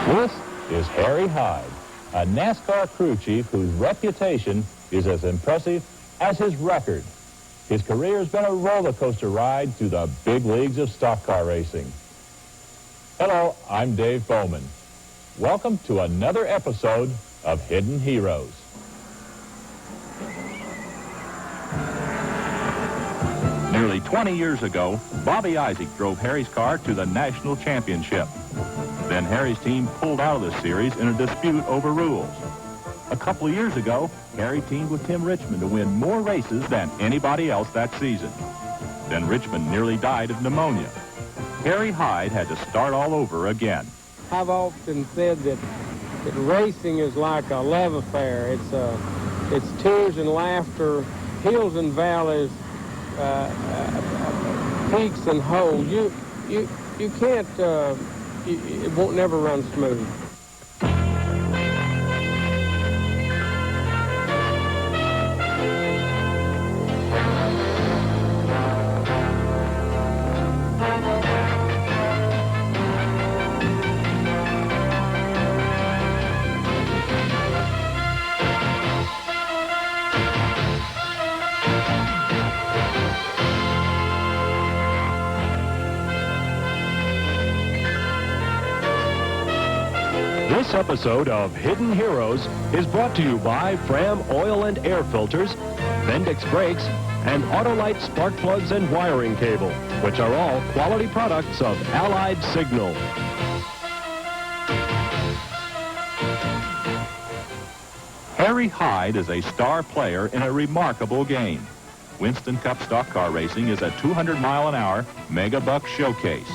This is Harry Hyde, a NASCAR crew chief whose reputation is as impressive as his record. His career has been a roller coaster ride through the big leagues of stock car racing. Hello, I'm Dave Bowman. Welcome to another episode of Hidden Heroes. Nearly 20 years ago, Bobby Isaac drove Harry's car to the national championship. Then Harry's team pulled out of the series in a dispute over rules. A couple of years ago, Harry teamed with Tim Richmond to win more races than anybody else that season. Then Richmond nearly died of pneumonia. Harry Hyde had to start all over again. I've often said that racing is like a love affair. It's tears and laughter, hills and valleys, peaks and holes. You can't. It won't never run smooth. This episode of Hidden Heroes is brought to you by Fram Oil and Air Filters, Bendix Brakes, and Autolite Spark Plugs and Wiring Cable, which are all quality products of Allied Signal. Harry Hyde is a star player in a remarkable game. Winston Cup stock car racing is a 200-mile-an-hour mega buck showcase.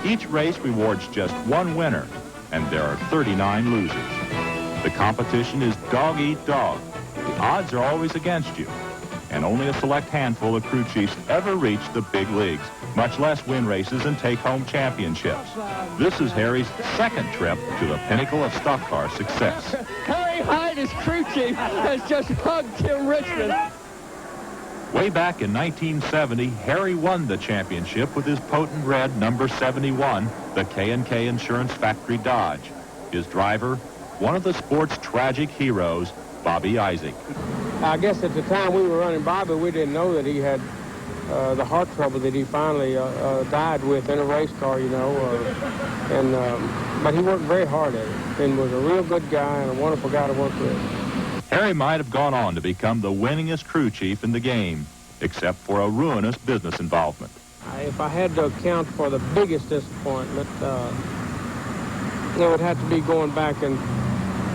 Each race rewards just one winner, and there are 39 losers. The competition is dog-eat-dog. The odds are always against you, and only a select handful of crew chiefs ever reach the big leagues, much less win races and take home championships. This is Harry's second trip to the pinnacle of stock car success. Harry Hyde, as crew chief, has just hugged Tim Richmond. Way back in 1970, Harry won the championship with his potent red number 71, the K&K Insurance Factory Dodge. His driver, one of the sport's tragic heroes, Bobby Isaac. I guess at the time we were running Bobby, we didn't know that he had the heart trouble that he finally died with in a race car, you know. But he worked very hard at it and was a real good guy and a wonderful guy to work with. Harry might have gone on to become the winningest crew chief in the game, except for a ruinous business involvement. If I had to account for the biggest disappointment, it would have to be going back in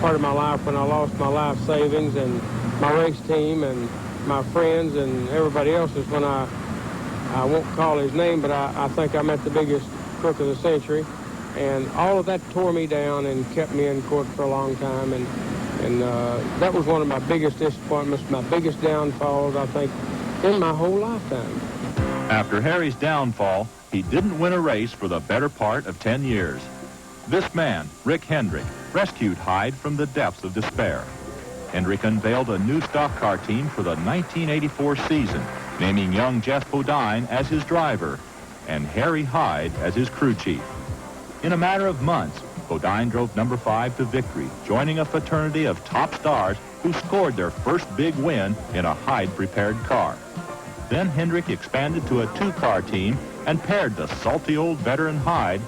part of my life when I lost my life savings and my race team and my friends and everybody else's when I won't call his name, but I think I met the biggest crook of the century. And all of that tore me down and kept me in court for a long time. And that was one of my biggest disappointments, my biggest downfalls, I think, in my whole lifetime. After Harry's downfall, he didn't win a race for the better part of 10 years. This man, Rick Hendrick, rescued Hyde from the depths of despair. Hendrick unveiled a new stock car team for the 1984 season, naming young Jeff Bodine as his driver and Harry Hyde as his crew chief. In a matter of months, Bodine drove number 5 to victory, joining a fraternity of top stars who scored their first big win in a Hyde-prepared car. Then Hendrick expanded to a two-car team and paired the salty old veteran Hyde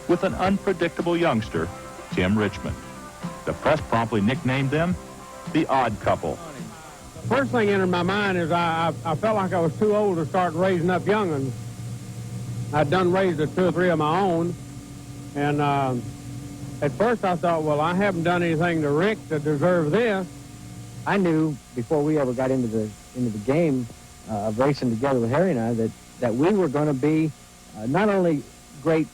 with an unpredictable youngster, Tim Richmond. The press promptly nicknamed them the Odd Couple. First thing entered my mind is I felt like I was too old to start raising up young'uns. I'd done raised 2 or 3 of my own, and at first I thought, well, I haven't done anything to Rick to deserve this. I knew before we ever got into the game of racing together with Harry and I that we were going to be not only great,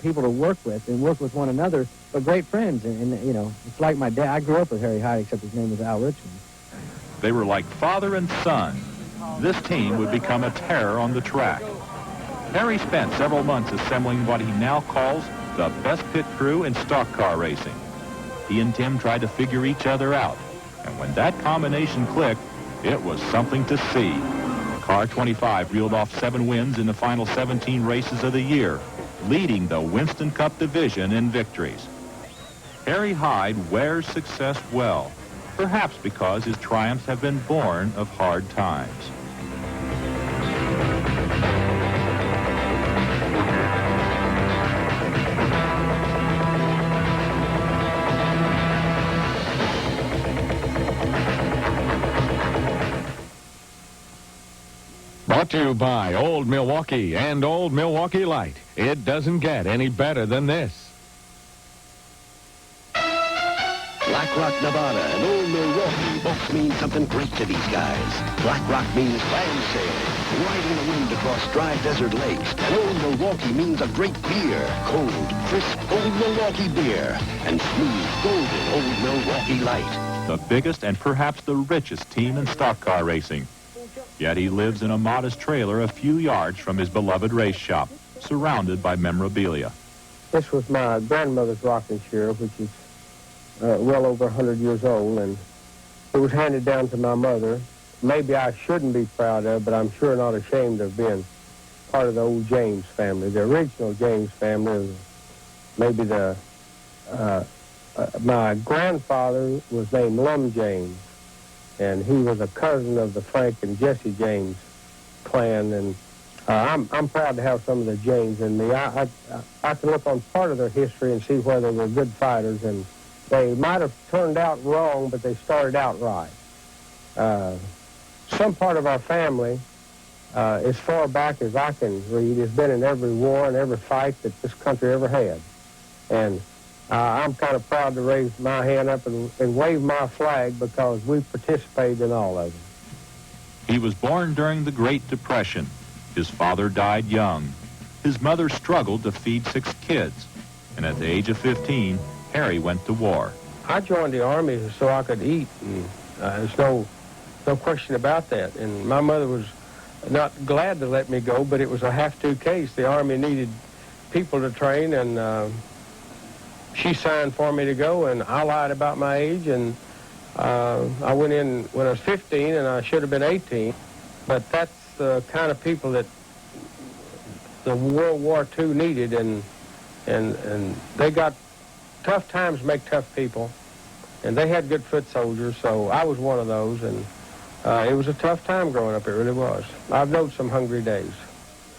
people to work with and work with one another, but great friends. And it's like my dad. I grew up with Harry Hyde, except his name was Al Richmond. They were like father and son. This team would become a terror on the track. Harry spent several months assembling what he now calls the best pit crew in stock car racing. He and Tim tried to figure each other out, and when that combination clicked, it was something to see. Car 25 reeled off 7 wins in the final 17 races of the year, leading the Winston Cup division in victories. Harry Hyde wears success well, perhaps because his triumphs have been born of hard times. Brought to you by Old Milwaukee and Old Milwaukee Light. It doesn't get any better than this. Black Rock, Nevada and Old Milwaukee both mean something great to these guys. Black Rock means land sailing, riding the wind across dry desert lakes. And Old Milwaukee means a great beer, cold, crisp Old Milwaukee beer, and smooth, golden Old Milwaukee Light. The biggest and perhaps the richest team in stock car racing. Yet he lives in a modest trailer a few yards from his beloved race shop, surrounded by memorabilia. This was my grandmother's rocking chair, which is well over 100 years old, and it was handed down to my mother. Maybe I shouldn't be proud of, but I'm sure not ashamed of being part of the old James family, the original James family. Maybe my grandfather was named Lum James, and he was a cousin of the Frank and Jesse James clan, and I'm proud to have some of the James in me. I can look on part of their history and see where they were good fighters, and they might have turned out wrong, but they started out right. Some part of our family, as far back as I can read, has been in every war and every fight that this country ever had. And I'm kind of proud to raise my hand up and wave my flag because we participated in all of them. He was born during the Great Depression. His father died young. His mother struggled to feed 6 kids. And at the age of 15, Harry went to war. I joined the Army so I could eat, and there's no question about that. And my mother was not glad to let me go, but it was a have-to case. The Army needed people to train, and she signed for me to go, and I lied about my age, and I went in when I was 15, and I should have been 18. But that's the kind of people that the World War II needed, and they got tough times make tough people, and they had good foot soldiers, so I was one of those, and it was a tough time growing up, it really was. I've known some hungry days.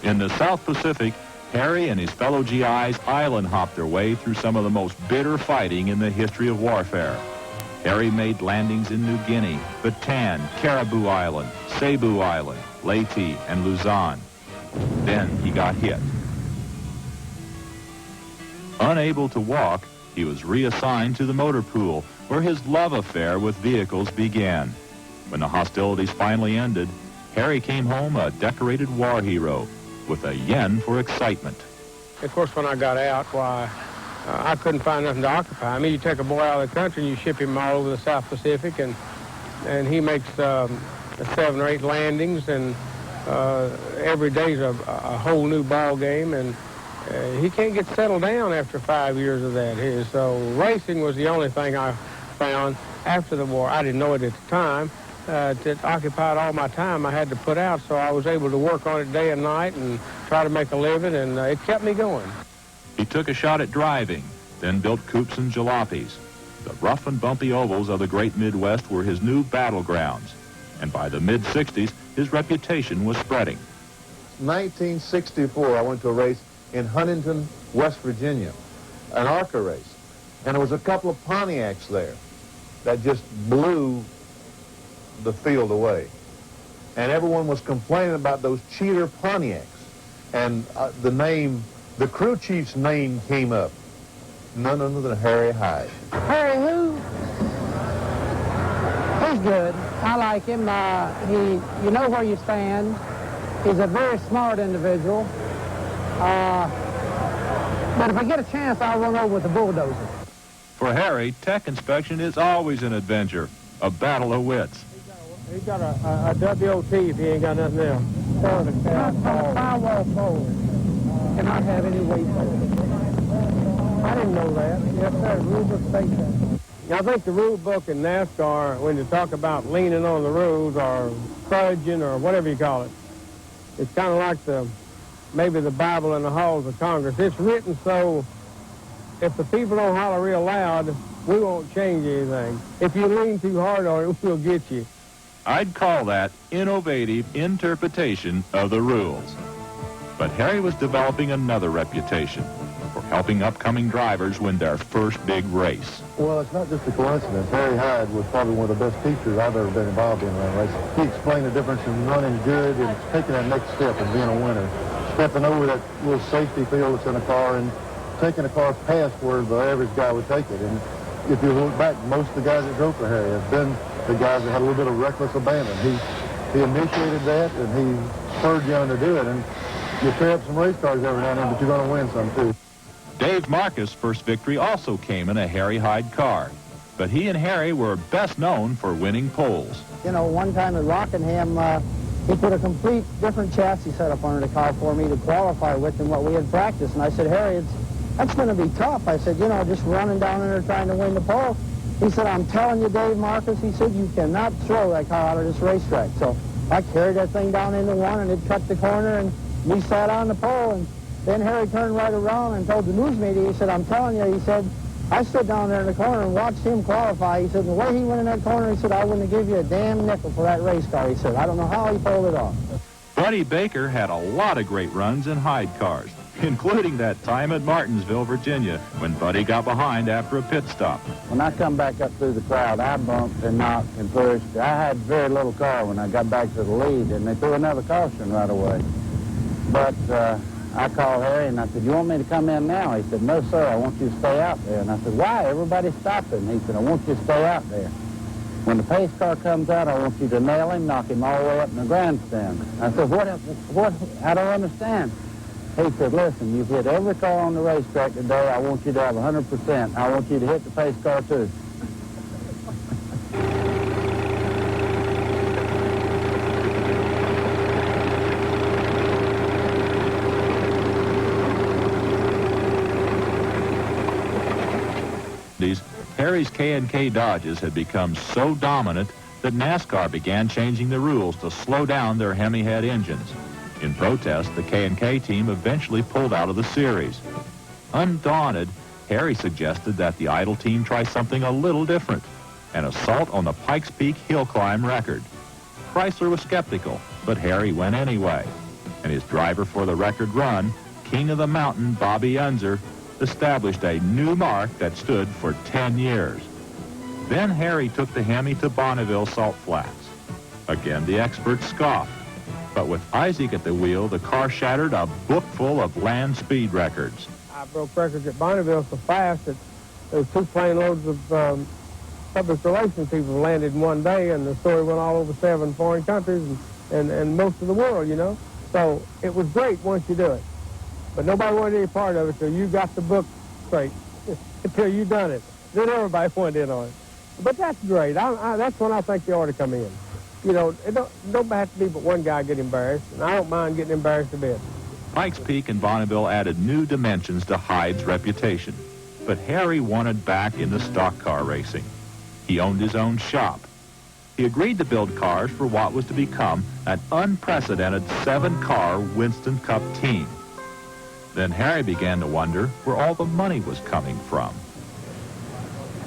In the South Pacific, Harry and his fellow GIs island hopped their way through some of the most bitter fighting in the history of warfare. Harry made landings in New Guinea, Bataan, Caribou Island, Cebu Island, Leyte, and Luzon. Then he got hit. Unable to walk, he was reassigned to the motor pool, where his love affair with vehicles began. When the hostilities finally ended, Harry came home a decorated war hero with a yen for excitement. Of course, when I got out, why, I couldn't find nothing to occupy. I mean, you take a boy out of the country and you ship him all over the South Pacific, and he makes 7 or 8 landings, and every day's a whole new ball game, and he can't get settled down after 5 years of that here. So racing was the only thing I found after the war. I didn't know it at the time. It occupied all my time I had to put out, so I was able to work on it day and night and try to make a living, and it kept me going. He took a shot at driving, then built coupes and jalopies. The rough and bumpy ovals of the great Midwest were his new battlegrounds, and by the mid-'60s, his reputation was spreading. 1964, I went to a race in Huntington, West Virginia, an ARCA race, and there was a couple of Pontiacs there that just blew the field away. And everyone was complaining about those cheater Pontiacs. And the crew chief's name came up. None other than Harry Hyde. Harry who? He's good. I like him. You know where you stand. He's a very smart individual. But if I get a chance, I'll run over with the bulldozer. For Harry, tech inspection is always an adventure, a battle of wits. He's got a WOT if he ain't got nothing else. Firewall forward. Cannot have any weight forward. I didn't know that. Yes, sir. Rule book states that. I think the rule book in NASCAR, when you talk about leaning on the rules or fudging or whatever you call it, it's kind of like maybe the Bible in the halls of Congress. It's written so if the people don't holler real loud, we won't change anything. If you lean too hard on it, we'll get you. I'd call that innovative interpretation of the rules. But Harry was developing another reputation for helping upcoming drivers win their first big race. Well, it's not just a coincidence. Harry Hyde was probably one of the best teachers I've ever been involved in around racing. He explained the difference in running good and taking that next step and being a winner. Stepping over that little safety field that's in a car and taking a car past where the average guy would take it. And if you look back, most of the guys that drove for Harry have been the guys that had a little bit of reckless abandon. He initiated that, and he spurred you on to do it. And you tear up some race cars every now and then, but you're going to win some, too. Dave Marcus' first victory also came in a Harry Hyde car. But he and Harry were best known for winning poles. You know, one time at Rockingham, he put a complete different chassis setup under the car for me to qualify with than what we had practiced. And I said, Harry, that's going to be tough. I said, you know, just running down in there trying to win the pole. He said, I'm telling you, Dave Marcus, he said, you cannot throw that car out of this racetrack. So I carried that thing down into one, and it cut the corner, and we sat on the pole. And then Harry turned right around and told the news media, he said, I'm telling you, he said, I stood down there in the corner and watched him qualify. He said, the way he went in that corner, he said, I wouldn't have given you a damn nickel for that race car. He said, I don't know how he pulled it off. Buddy Baker had a lot of great runs in Hyde cars, including that time at Martinsville, Virginia, when Buddy got behind after a pit stop. When I come back up through the crowd, I bumped and knocked and pushed. I had very little car when I got back to the lead, and they threw another caution right away. But I called Harry, and I said, you want me to come in now? He said, no, sir, I want you to stay out there. And I said, why? Everybody's stopping. He said, I want you to stay out there. When the pace car comes out, I want you to nail him, knock him all the way up in the grandstand. I said, what? I don't understand. He said, listen, you've hit every car on the racetrack today. I want you to have 100%. I want you to hit the pace car, too. Harry's K&K Dodges had become so dominant that NASCAR began changing the rules to slow down their Hemi head engines. In protest, the K&K team eventually pulled out of the series. Undaunted, Harry suggested that the idle team try something a little different, an assault on the Pikes Peak hill climb record. Chrysler was skeptical, but Harry went anyway. And his driver for the record run, King of the Mountain Bobby Unser, established a new mark that stood for 10 years. Then Harry took the Hemi to Bonneville Salt Flats. Again, the experts scoffed. But with Isaac at the wheel, the car shattered a book full of land speed records. I broke records at Bonneville so fast that there was 2 plane loads of public relations people landed in one day, and the story went all over 7 foreign countries and most of the world, you know. So it was great once you do it. But nobody wanted any part of it till you got the book straight, until you done it. Then everybody went in on it. But that's great. That's when I think you ought to come in. You know, it don't have to be but one guy get embarrassed, and I don't mind getting embarrassed a bit. Pikes Peak and Bonneville added new dimensions to Hyde's reputation. But Harry wanted back into stock car racing. He owned his own shop. He agreed to build cars for what was to become an unprecedented 7-car Winston Cup team. Then Harry began to wonder where all the money was coming from.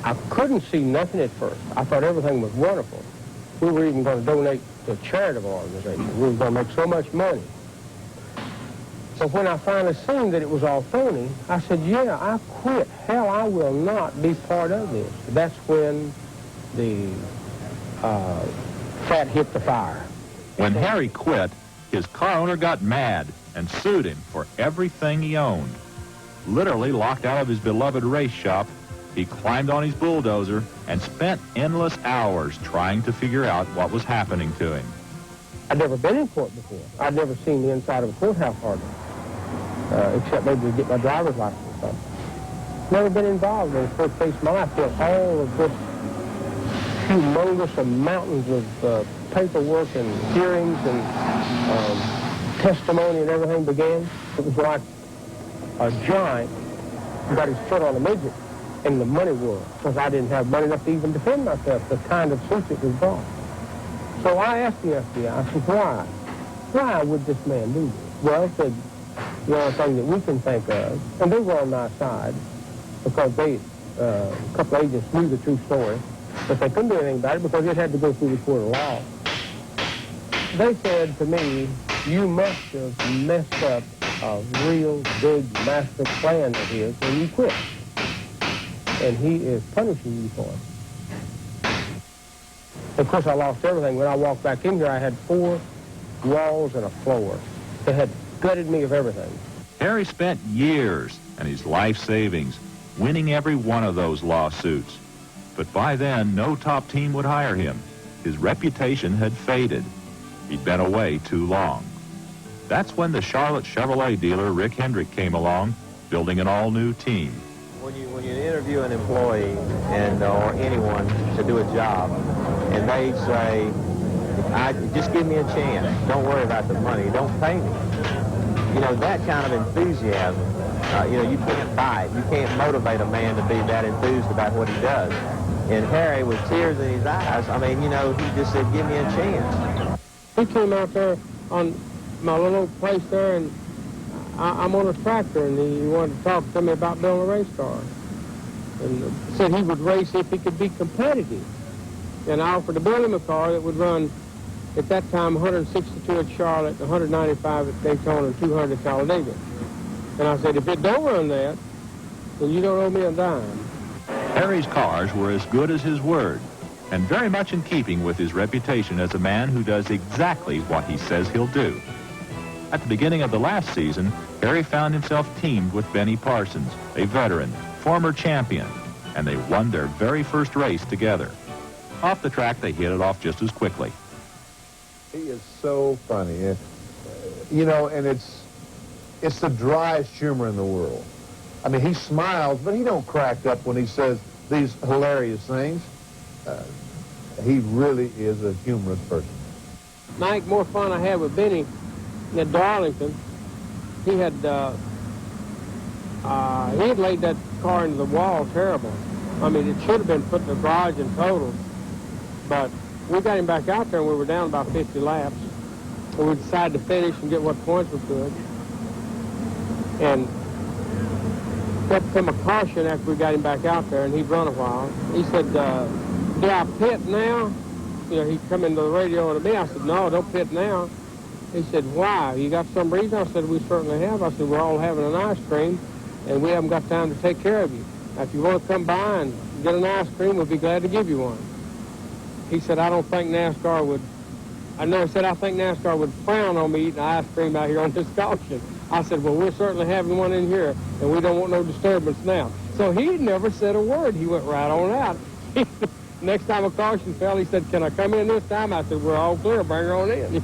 I couldn't see nothing at first. I thought everything was wonderful. We were even going to donate to a charitable organization. We were going to make so much money. So when I finally seen that it was all phony, I said, yeah, I quit. Hell, I will not be part of this. That's when the fat hit the fire. When Harry quit, his car owner got mad and sued him for everything he owned. Literally locked out of his beloved race shop, he climbed on his bulldozer and spent endless hours trying to figure out what was happening to him. I'd never been in court before. I'd never seen the inside of a courthouse hardly, except maybe to get my driver's license or something. Never been involved in the first case of my life till all of this humongous mountains of paperwork and hearings and testimony and everything began. It was like a giant got his foot on a midget in the money world, because I didn't have money enough to even defend myself, the kind of suit it was brought. So I asked the FBI, I said, why? Why would this man do this? Well, I said, the only thing that we can think of, and they were on my side, because they, a couple of agents knew the true story, but they couldn't do anything about it because it had to go through the court of law. They said to me, you must have messed up a real big master plan of his when you quit. And he is punishing you for it. Of course, I lost everything. When I walked back in here, I had 4 walls and a floor. They had gutted me of everything. Harry spent years and his life savings winning every one of those lawsuits. But by then, no top team would hire him. His reputation had faded. He'd been away too long. That's when the Charlotte Chevrolet dealer Rick Hendrick came along, building an all-new team. When you interview an employee or anyone to do a job, and they say, just give me a chance. Don't worry about the money. Don't pay me. You know, that kind of enthusiasm, you can't buy it. You can't motivate a man to be that enthused about what he does. And Harry, with tears in his eyes, he just said, give me a chance. He came out there on my little place there, and I'm on a tractor, and he wanted to talk to me about building a race car. And said he would race if he could be competitive. And I offered to build him a car that would run, at that time, 162 at Charlotte, 195 at Daytona, and 200 at Talladega. And I said, if it don't run that, then you don't owe me a dime. Harry's cars were as good as his word, and very much in keeping with his reputation as a man who does exactly what he says he'll do. At the beginning of the last season, Harry found himself teamed with Benny Parsons, a veteran, former champion, and they won their very first race together. Off the track, they hit it off just as quickly. He is so funny. And it's the driest humor in the world. I mean, he smiles, but he don't crack up when he says these hilarious things. He really is a humorous person. Mike, more fun I had with Benny at Darlington. He had laid that car into the wall terrible. I mean, it should have been put in the garage and totaled. But we got him back out there, and we were down about 50 laps. And we decided to finish and get what points we could. And got him a caution after we got him back out there, and he'd run a while. He said, do I pit now? He'd come into the radio to me. I said, no, don't pit now. He said, why? You got some reason? I said, we certainly have. I said, we're all having an ice cream, and we haven't got time to take care of you. Now, if you want to come by and get an ice cream, we'll be glad to give you one. He said, I don't think NASCAR would, I think NASCAR would frown on me eating ice cream out here on this caution. I said, well, we're certainly having one in here, and we don't want no disturbance now. So he never said a word. He went right on out. Next time a caution fell, he said, can I come in this time? I said, we're all clear. Bring her on in.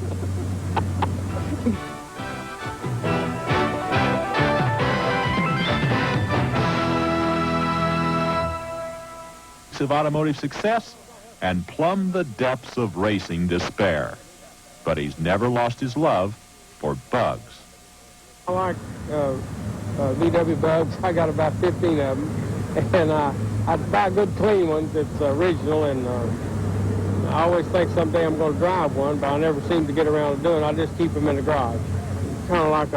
Of automotive success and plumbed the depths of racing despair. But he's never lost his love for bugs. I like VW bugs. I got about 15 of them. And I buy a good clean one that's original, and I always think someday I'm going to drive one, but I never seem to get around to doing it. I just keep them in the garage. Kind of like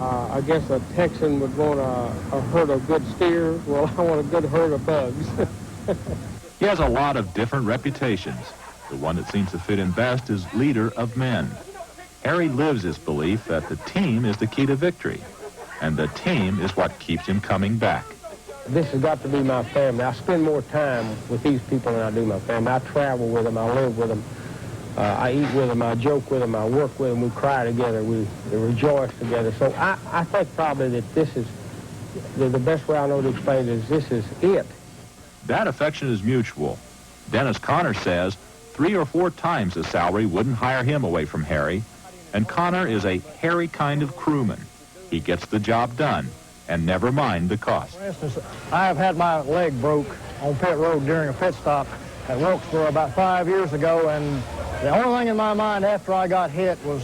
I guess a Texan would want a herd of good steers. Well, I want a good herd of bugs. He has a lot of different reputations. The one that seems to fit in best is leader of men. Harry lives his belief that the team is the key to victory, and the team is what keeps him coming back. This has got to be my family. I spend more time with these people than I do my family. I travel with them. I live with them. I eat with them. I joke with them. I work with them. We cry together. We rejoice together. So I think probably that this is the best way I know to explain it is this is it. That affection is mutual. Dennis Connor says 3 or 4 times the salary wouldn't hire him away from Harry, and Connor is a Harry kind of crewman. He gets the job done, and never mind the cost. For instance, I have had my leg broke on pit road during a pit stop at Wilkesboro about 5 years ago, and the only thing in my mind after I got hit was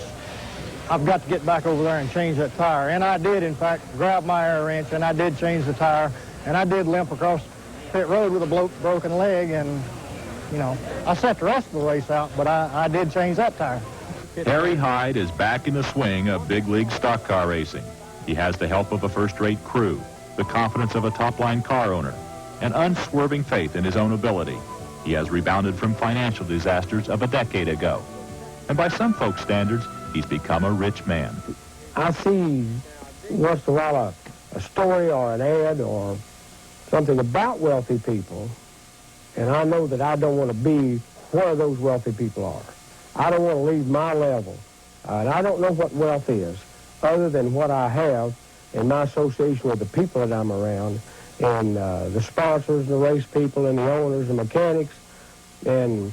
I've got to get back over there and change that tire. And I did, in fact, grab my air wrench, and I did change the tire, and I did limp across pit road with a broken leg, and, I set the rest of the race out, but I did change that tire. Harry Hyde is back in the swing of big league stock car racing. He has the help of a first-rate crew. the confidence of a top-line car owner, and unswerving faith in his own ability. He has rebounded from financial disasters of a decade ago. And by some folks' standards, he's become a rich man. I see once in a while a story or an ad or something about wealthy people, and I know that I don't want to be where those wealthy people are. I don't want to leave my level. And I don't know what wealth is other than what I have in my association with the people that I'm around, and the sponsors, the race people, and the owners, the mechanics, and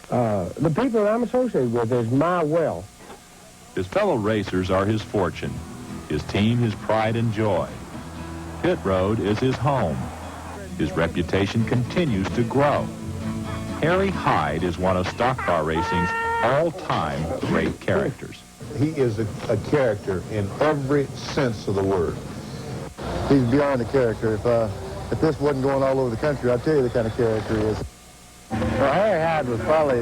the people that I'm associated with is my wealth. His fellow racers are his fortune, his team his pride and joy. Pit road is his home. His reputation continues to grow. Harry Hyde is one of stock car racing's all-time great characters. He is a character in every sense of the word. He's beyond a character. If this wasn't going all over the country, I'll tell you the kind of character he is. Well, Harry Hyde was probably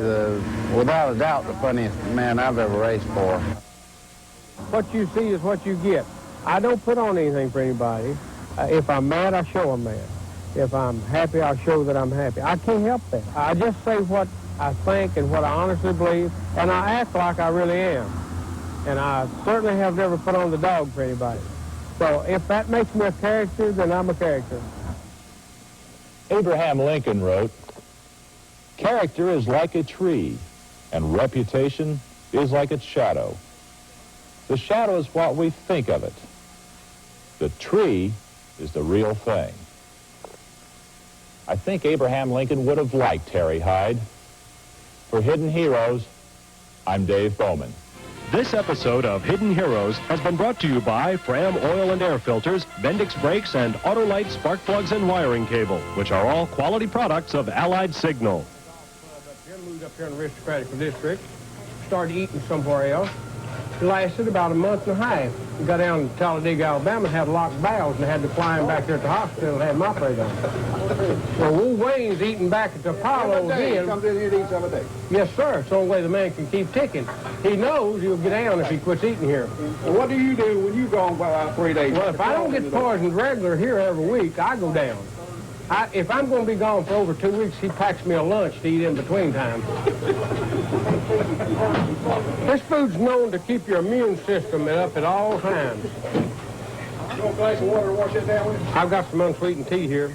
without a doubt, the funniest man I've ever raced for. What you see is what you get. I don't put on anything for anybody. If I'm mad, I show I'm mad. If I'm happy, I'll show that I'm happy. I can't help that. I just say what I think and what I honestly believe, and I act like I really am. And I certainly have never put on the dog for anybody. So if that makes me a character, then I'm a character. Abraham Lincoln wrote, "Character is like a tree, and reputation is like its shadow. The shadow is what we think of it. The tree is the real thing." I think Abraham Lincoln would have liked Harry Hyde. For Hidden Heroes, I'm Dave Bowman. This episode of Hidden Heroes has been brought to you by Fram Oil and Air Filters, Bendix Brakes, and Autolite Spark Plugs and Wiring Cable, which are all quality products of Allied Signal. Moved up here in the aristocratic district, started eating somewhere else. It lasted about a month and a half. We got down to Talladega, Alabama, and had locked bowels, and had to fly him back there at the hospital and have him operated on. Well, Wu Wayne's eating back at the Apollo again. He comes in here and eats every day. Yes, sir. It's the only way the man can keep ticking. He knows he'll get down if he quits eating here. Well, what do you do when you go on about 3 days? Well, if I don't get poisoned regular here every week, I go down. If I'm going to be gone for over 2 weeks, he packs me a lunch to eat in between times. This food's known to keep your immune system up at all times. You want a glass of water to wash it down with? I've got some unsweetened tea here.